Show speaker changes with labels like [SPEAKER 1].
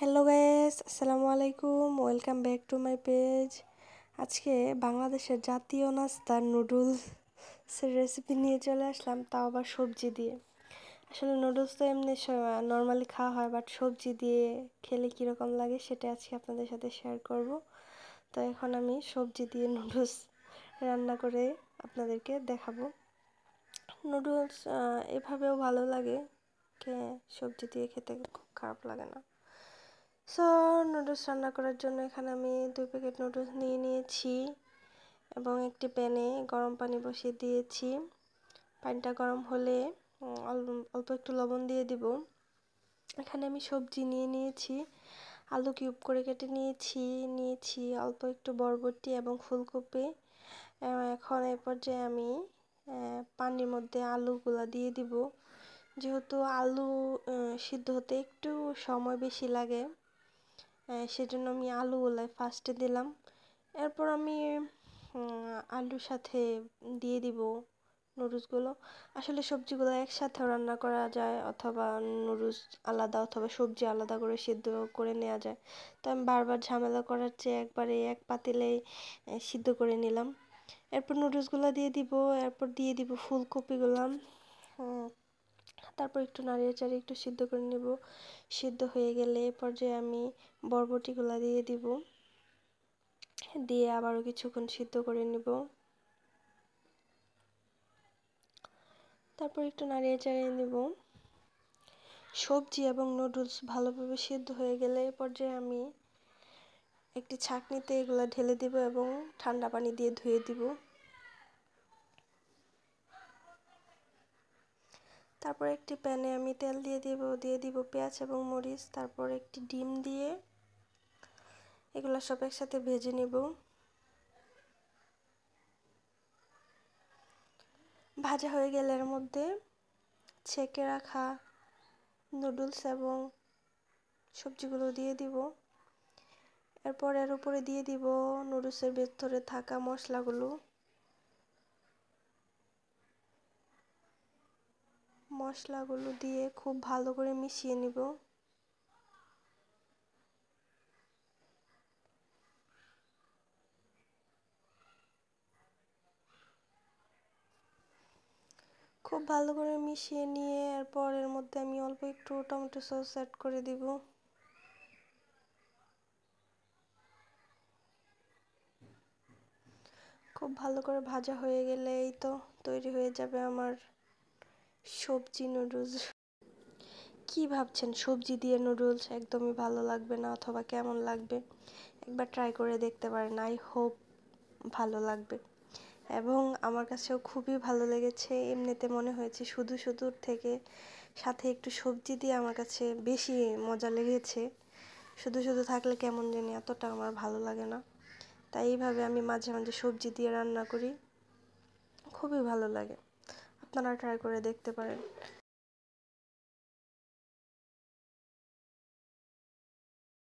[SPEAKER 1] Hello guys, আসসালামু আলাইকুম। Welcome back to my page. আজকে বাংলাদেশের জাতীয় নাস্তা নুডলসের রেসিপি নিয়ে চলে আসলাম, তাও আবার সবজি দিয়ে। আসলে নুডলস তো এমনি নর্মালি খাওয়া হয়, বাট সবজি দিয়ে খেলে কীরকম লাগে সেটা আজকে আপনাদের সাথে শেয়ার করব। তো এখন আমি সবজি দিয়ে নুডলস রান্না করে আপনাদেরকে দেখাবো। নুডলস এভাবেও ভালো লাগে, সবজি দিয়ে খেতে খুব খারাপ লাগে না। সো নুডলস রান্না করার জন্য এখানে আমি 2 প্যাকেট নুডলস নিয়ে নিয়েছি এবং একটি প্যানে গরম পানি বসিয়ে দিয়েছি। পানিটা গরম হলে অল্প একটু লবণ দিয়ে দিব। এখানে আমি সবজি নিয়ে নিয়েছি, আলু কিউব করে কেটে নিয়েছি অল্প একটু বরবটি এবং ফুলকপি। এখন এই পর্যায়ে আমি পানির মধ্যে আলুগুলা দিয়ে দিব। যেহেতু আলু সিদ্ধ হতে একটু সময় বেশি লাগে, সেজন্য আমি আলুগুলো ফার্স্টে দিলাম। এরপর আমি আলুর সাথে দিয়ে দিব নুডলসগুলো। আসলে সবজিগুলো একসাথেও রান্না করা যায়, অথবা নুডলস আলাদা অথবা সবজি আলাদা করে সিদ্ধ করে নেওয়া যায়। তো আমি বারবার ঝামেলা করার চেয়ে একবারে এক পাতিলেই সিদ্ধ করে নিলাম। এরপর নুডলসগুলো দিয়ে দিব, এরপর দিয়ে দিব ফুলকপিগুলো। তারপর একটু নাড়িয়ে চাড়িয়ে একটু সিদ্ধ করে নেব। সিদ্ধ হয়ে গেলে এ পর্যায়ে আমি বরবটিগুলো দিয়ে দিব, দিয়ে আবারও কিছুক্ষণ সিদ্ধ করে নেব। তারপর একটু নাড়িয়ে চাড়িয়ে নেব। সবজি এবং নুডলস ভালোভাবে সিদ্ধ হয়ে গেলে এ পর্যায়ে আমি একটি ছাঁকনিতে এগুলো ঢেলে দিব এবং ঠান্ডা পানি দিয়ে ধুয়ে দিব। তারপর একটি প্যানে আমি তেল দিয়ে দিব পেঁয়াজ এবং মরিচ। তারপর একটি ডিম দিয়ে এগুলো সব একসাথে ভেজে নেব। ভাজা হয়ে গেলে এর মধ্যে ছেঁকে রাখা নুডলস এবং সবজিগুলো দিয়ে দিব। এরপর এর উপরে দিয়ে দিব নুডলসের ভেতরে থাকা মশলাগুলো দিয়ে খুব ভালো করে মিশিয়ে নিব। খুব ভালো করে মিশিয়ে নিয়ে এরপর এর মধ্যে আমি অল্প একটু টমেটো সস অ্যাড করে দিব। খুব ভালো করে ভাজা হয়ে গেলে এই তো তৈরি হয়ে যাবে আমার সবজি নুডলস। কি ভাবছেন সবজি দিয়ে নুডলস একদমই ভালো লাগবে না অথবা কেমন লাগবে? একবার ট্রাই করে দেখতে পারেন, আই হোপ ভালো লাগবে। এবং আমার কাছেও খুবই ভালো লেগেছে। এমনিতে মনে হয়েছে শুধুর থেকে সাথে একটু সবজি দিয়ে আমার কাছে বেশি মজা লেগেছে। শুধু থাকলে কেমন জানি এতটা আমার ভালো লাগে না। তাই এইভাবে আমি মাঝে মাঝে সবজি দিয়ে রান্না করি, খুবই ভালো লাগে। আপনারা ট্রাই করে দেখতে পারেন।